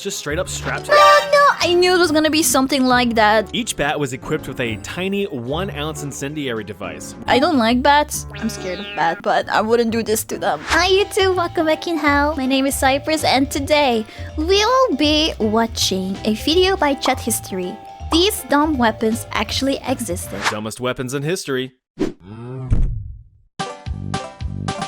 just straight up strapped. Oh no, I knew it was gonna be something like that. Each bat was equipped with a tiny 1-ounce incendiary device. I don't like bats. I'm scared of bats, but I wouldn't do this to them. Hi YouTube, welcome back in hell. My name is Cypress and today we will be watching a video by Chat History. These dumb weapons actually existed. Dumbest weapons in history.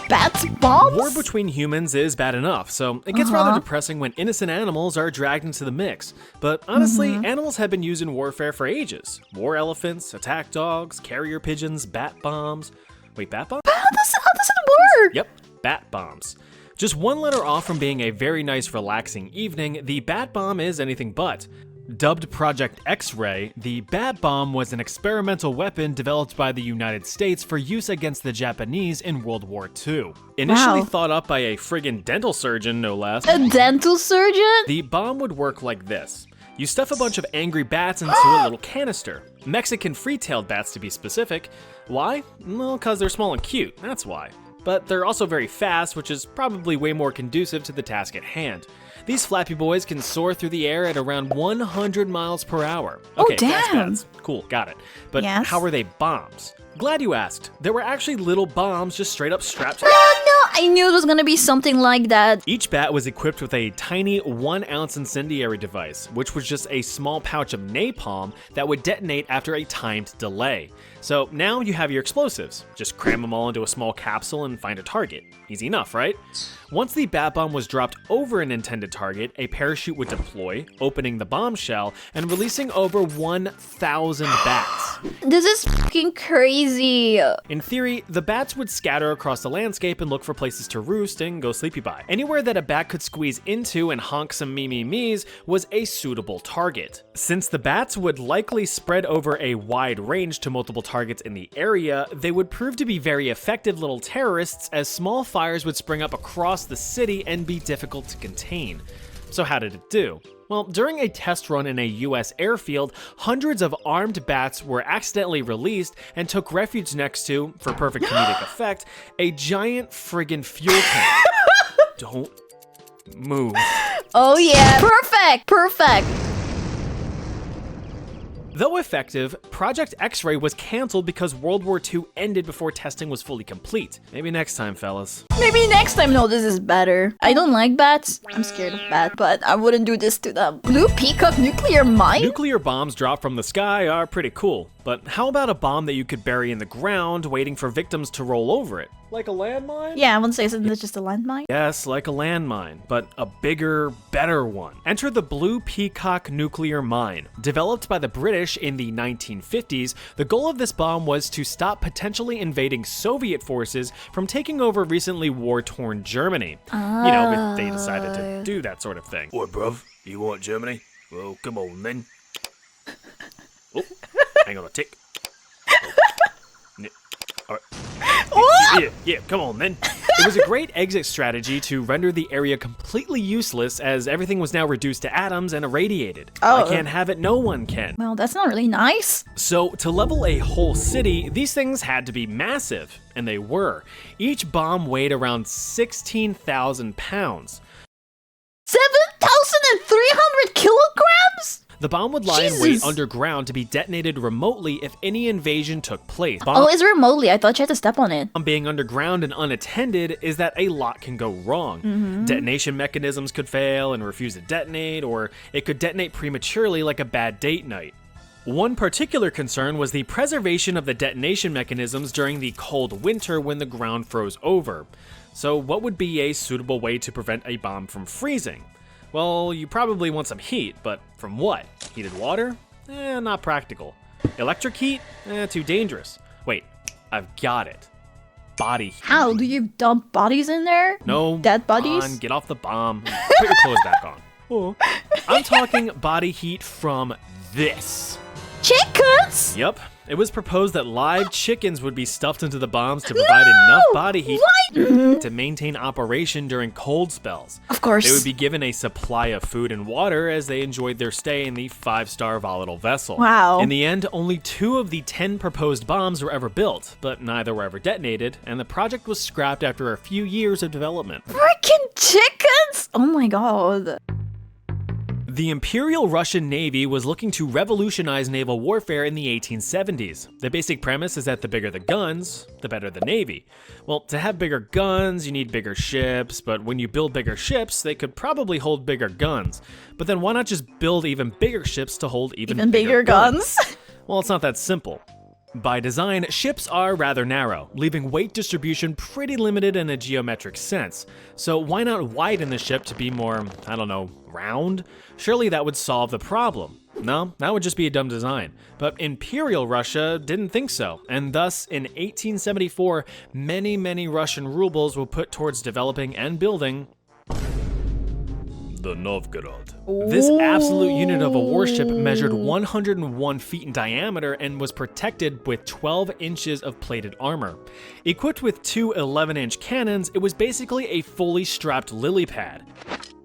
Bats bombs? War between humans is bad enough, so it gets rather depressing when innocent animals are dragged into the mix. But honestly, animals have been used in warfare for ages. War elephants, attack dogs, carrier pigeons, bat bombs. Wait, bat bombs? How does it work? Yep, bat bombs. Just one letter off from being a very nice, relaxing evening, the bat bomb is anything but. Dubbed Project X-Ray, the bat bomb was an experimental weapon developed by the United States for use against the Japanese in World War II. Initially thought up by a friggin' dental surgeon, no less. A dental surgeon? The bomb would work like this. You stuff a bunch of angry bats into a little canister. Mexican free-tailed bats to be specific. Why? Well, because they're small and cute, that's why. But they're also very fast, which is probably way more conducive to the task at hand. These flappy boys can soar through the air at around 100 miles per hour. Okay, fast bats. Cool, got it. But how are they bombs? Glad you asked. There were actually little bombs just straight up strapped. Oh no, I knew it was gonna be something like that. Each bat was equipped with a tiny 1-ounce incendiary device, which was just a small pouch of napalm that would detonate after a timed delay. So now you have your explosives. Just cram them all into a small capsule and find a target. Easy enough, right? Once the bat bomb was dropped over an intended target, a parachute would deploy, opening the bombshell and releasing over 1,000 bats. This is fucking crazy. In theory, the bats would scatter across the landscape and look for places to roost and go sleepy by. Anywhere that a bat could squeeze into and honk some me-me-me's was a suitable target. Since the bats would likely spread over a wide range to multiple targets in the area, they would prove to be very effective little terrorists as small fires would spring up across the city and be difficult to contain. So how did it do? Well, during a test run in a US airfield, hundreds of armed bats were accidentally released and took refuge next to, for perfect comedic effect, a giant friggin' fuel tank. Don't move. Oh yeah, perfect. Though effective, Project X-Ray was cancelled because World War II ended before testing was fully complete. Maybe next time, fellas. Maybe next time. No, this is better. I don't like bats. I'm scared of bats, but I wouldn't do this to them. Blue peacock nuclear mine? Nuclear bombs dropped from the sky are pretty cool, but how about a bomb that you could bury in the ground waiting for victims to roll over it? Like a landmine? Yeah, I wouldn't say isn't this just a landmine? Yes, like a landmine, but a bigger, better one. Enter the Blue Peacock nuclear mine. Developed by the British in the 1950s, the goal of this bomb was to stop potentially invading Soviet forces from taking over recently war-torn Germany. You know, if they decided to do that sort of thing. Oi, bruv, you want Germany? Well, come on then. Oh, hang on a tick. All right. Yeah, come on then. It was a great exit strategy to render the area completely useless as everything was now reduced to atoms and irradiated. I can't have it, no one can. Well, that's not really nice. So to level a whole city, these things had to be massive, and they were. Each bomb weighed around 16,000 pounds. 7,300 kilograms? The bomb would lie in wait underground to be detonated remotely if any invasion took place. Oh, it's remotely. I thought you had to step on it. Being underground and unattended is that a lot can go wrong. Detonation mechanisms could fail and refuse to detonate, or it could detonate prematurely like a bad date night. One particular concern was the preservation of the detonation mechanisms during the cold winter when the ground froze over. So what would be a suitable way to prevent a bomb from freezing? Well, you probably want some heat, but from what? Heated water? Not practical. Electric heat? Too dangerous. Wait, I've got it. Body heat. How? Do you dump bodies in there? No. Dead bodies? Come on, get off the bomb. Put your clothes back on. Oh. I'm talking body heat from this. Chickens? Yep. It was proposed that live chickens would be stuffed into the bombs to provide enough body heat to maintain operation during cold spells. Of course. They would be given a supply of food and water as they enjoyed their stay in the 5-star volatile vessel. Wow. In the end, only 2 of the 10 proposed bombs were ever built, but neither were ever detonated, and the project was scrapped after a few years of development. Freaking chickens? Oh my god. The Imperial Russian Navy was looking to revolutionize naval warfare in the 1870s. The basic premise is that the bigger the guns, the better the navy. Well, to have bigger guns, you need bigger ships, but when you build bigger ships, they could probably hold bigger guns. But then why not just build even bigger ships to hold even bigger guns? Well, it's not that simple. By design, ships are rather narrow, leaving weight distribution pretty limited in a geometric sense. So why not widen the ship to be more, I don't know, round? Surely that would solve the problem. No, that would just be a dumb design. But Imperial Russia didn't think so, and thus in 1874, many Russian rubles were put towards developing and building the Novgorod. This absolute unit of a warship measured 101 feet in diameter and was protected with 12 inches of plated armor. Equipped with two 11-inch cannons, it was basically a fully strapped lily pad.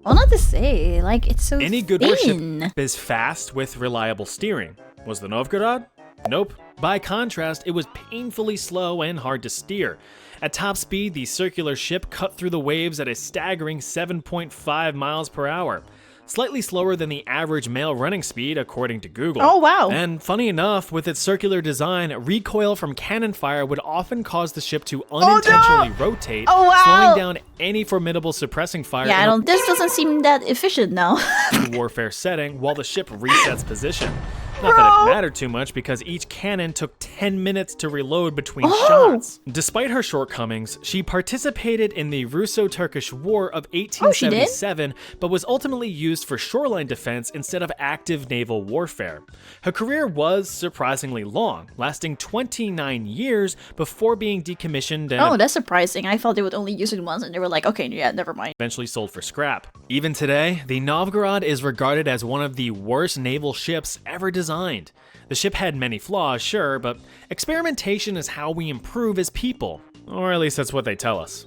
Well, not to say, like, it's so Any good thin. warship is fast with reliable steering. Was the Novgorod? Nope. By contrast, it was painfully slow and hard to steer. At top speed, the circular ship cut through the waves at a staggering 7.5 miles per hour. Slightly slower than the average male running speed, according to Google. Oh, wow. And funny enough, with its circular design, recoil from cannon fire would often cause the ship to unintentionally rotate, slowing down any formidable suppressing fire in this doesn't seem that efficient now. a warfare setting while the ship resets position. Not that it mattered too much because each cannon took 10 minutes to reload between shots. Despite her shortcomings, she participated in the Russo-Turkish War of 1877, but was ultimately used for shoreline defense instead of active naval warfare. Her career was surprisingly long, lasting 29 years before being decommissioned and That's surprising. I thought they would only use it once and they were like, okay, yeah, never mind. eventually sold for scrap. Even today, the Novgorod is regarded as one of the worst naval ships ever designed. The ship had many flaws, sure, but experimentation is how we improve as people. Or at least that's what they tell us.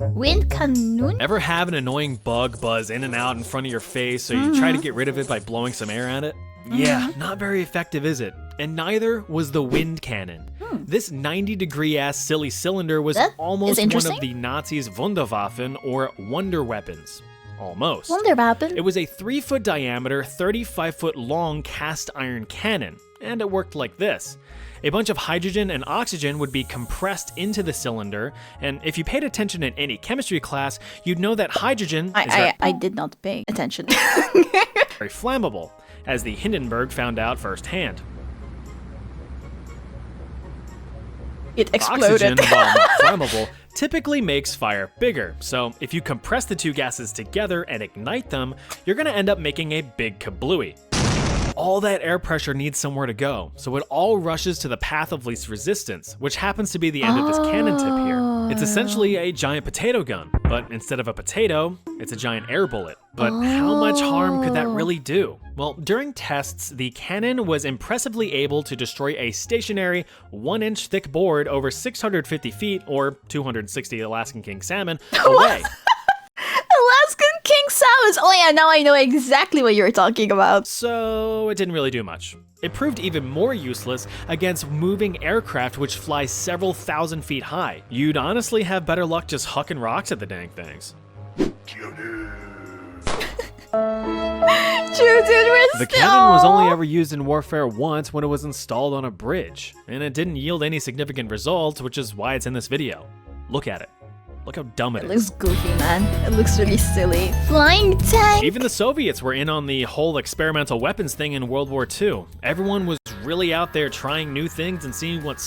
Wind cannon? Ever have an annoying bug buzz in and out in front of your face, so you try to get rid of it by blowing some air at it? Yeah, not very effective, is it? And neither was the wind cannon. This 90-degree-ass silly cylinder was almost one of the Nazis' Wunderwaffen, or wonder weapons. Almost. Wunderwaffen? It was a 3-foot diameter, 35-foot long cast iron cannon, and it worked like this. A bunch of hydrogen and oxygen would be compressed into the cylinder, and if you paid attention in any chemistry class, you'd know that hydrogen is I did not pay attention. very flammable, as the Hindenburg found out firsthand. It exploded. Oxygen, while not flammable, typically makes fire bigger, so if you compress the two gases together and ignite them, you're gonna end up making a big kablooey. All that air pressure needs somewhere to go, so it all rushes to the path of least resistance, which happens to be the end of this cannon tip here. It's essentially a giant potato gun, but instead of a potato, it's a giant air bullet. But how much harm could that really do? Well, during tests, the cannon was impressively able to destroy a stationary 1-inch thick board over 650 feet, or 260 Alaskan king salmon, away. Alaskan king salmons! Oh yeah, now I know exactly what you're talking about. So it didn't really do much. It proved even more useless against moving aircraft which fly several thousand feet high. You'd honestly have better luck just hucking rocks at the dang things. Dude, we're The cannon was only ever used in warfare once when it was installed on a bridge, and it didn't yield any significant results, which is why it's in this video. Look at it. Look how dumb it It is. looks goofy, man. It looks really silly. Flying tank! Even the Soviets were in on the whole experimental weapons thing in World War II. Everyone was really out there trying new things and seeing what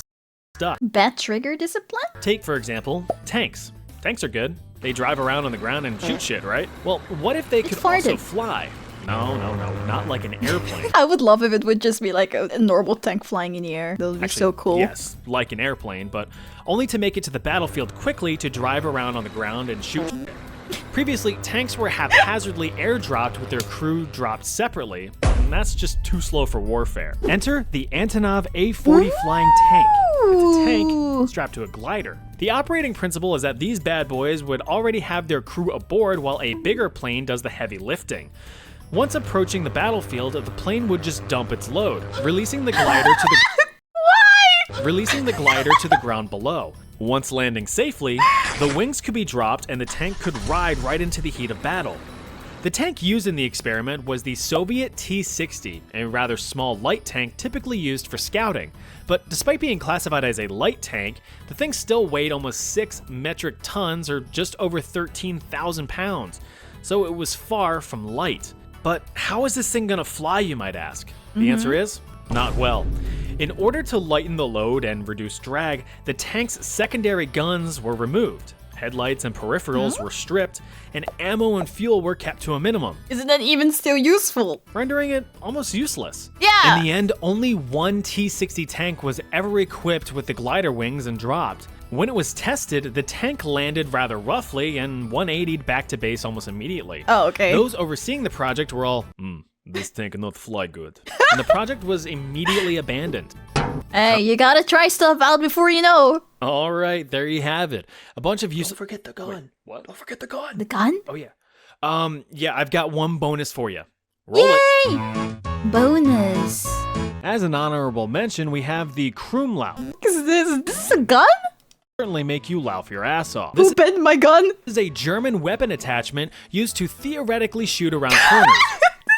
stuck. Bad trigger discipline? Take, for example, tanks. Tanks are good. They drive around on the ground and shoot shit, right? Well, what if they could also fly? No, not like an airplane. I would love if it would just be like a normal tank flying in the air. That would be so cool. Yes, like an airplane, but only to make it to the battlefield quickly to drive around on the ground and shoot. Previously, tanks were haphazardly airdropped with their crew dropped separately, and that's just too slow for warfare. Enter the Antonov A-40 flying tank. It's a tank strapped to a glider. The operating principle is that these bad boys would already have their crew aboard while a bigger plane does the heavy lifting. Once approaching the battlefield, the plane would just dump its load, releasing the glider to the ground below. Once landing safely, the wings could be dropped and the tank could ride right into the heat of battle. The tank used in the experiment was the Soviet T-60, a rather small light tank typically used for scouting. But despite being classified as a light tank, the thing still weighed almost 6 metric tons or just over 13,000 pounds. So it was far from light. But how is this thing gonna fly, you might ask? The answer is, not well. In order to lighten the load and reduce drag, the tank's secondary guns were removed. Headlights and peripherals were stripped, and ammo and fuel were kept to a minimum, Isn't that even still useful? rendering it almost useless. Yeah. In the end, only one T-60 tank was ever equipped with the glider wings and dropped. When it was tested, the tank landed rather roughly and 180'd back to base almost immediately. Oh, okay. Those overseeing the project were all, this tank cannot fly good. And the project was immediately abandoned. Hey, you gotta try stuff out before you know. All right, there you have it. A bunch of useless. Don't forget the gun. What? Don't forget the gun. The gun? Oh yeah. Yeah, I've got one bonus for you. Roll it. Yay! Bonus. As an honorable mention, we have the Krumlau. Is this a gun? Certainly make you laugh your ass off. Who This bent my gun? is a German weapon attachment used to theoretically shoot around corners.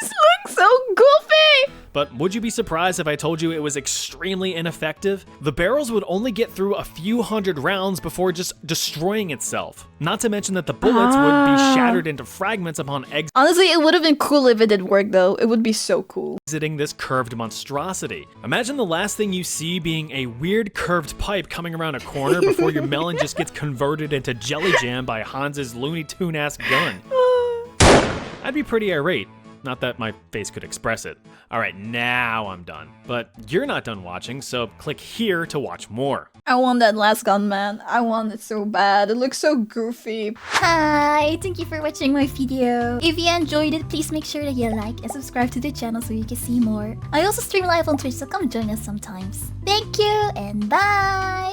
This looks so goofy. But would you be surprised if I told you it was extremely ineffective? The barrels would only get through a few hundred rounds before just destroying itself. Not to mention that the bullets would be shattered into fragments upon Honestly, it would have been cool if it did work though. It would be so cool. exiting this curved monstrosity. Imagine the last thing you see being a weird curved pipe coming around a corner before your melon just gets converted into jelly jam by Hans's Looney Tune-ass gun. I'd be pretty irate. Not that my face could express it. All right, now I'm done. But you're not done watching, so click here to watch more. I want that last gun, man. I want it so bad. It looks so goofy. Hi, thank you for watching my video. If you enjoyed it, please make sure that you like and subscribe to the channel so you can see more. I also stream live on Twitch, so come join us sometimes. Thank you and bye!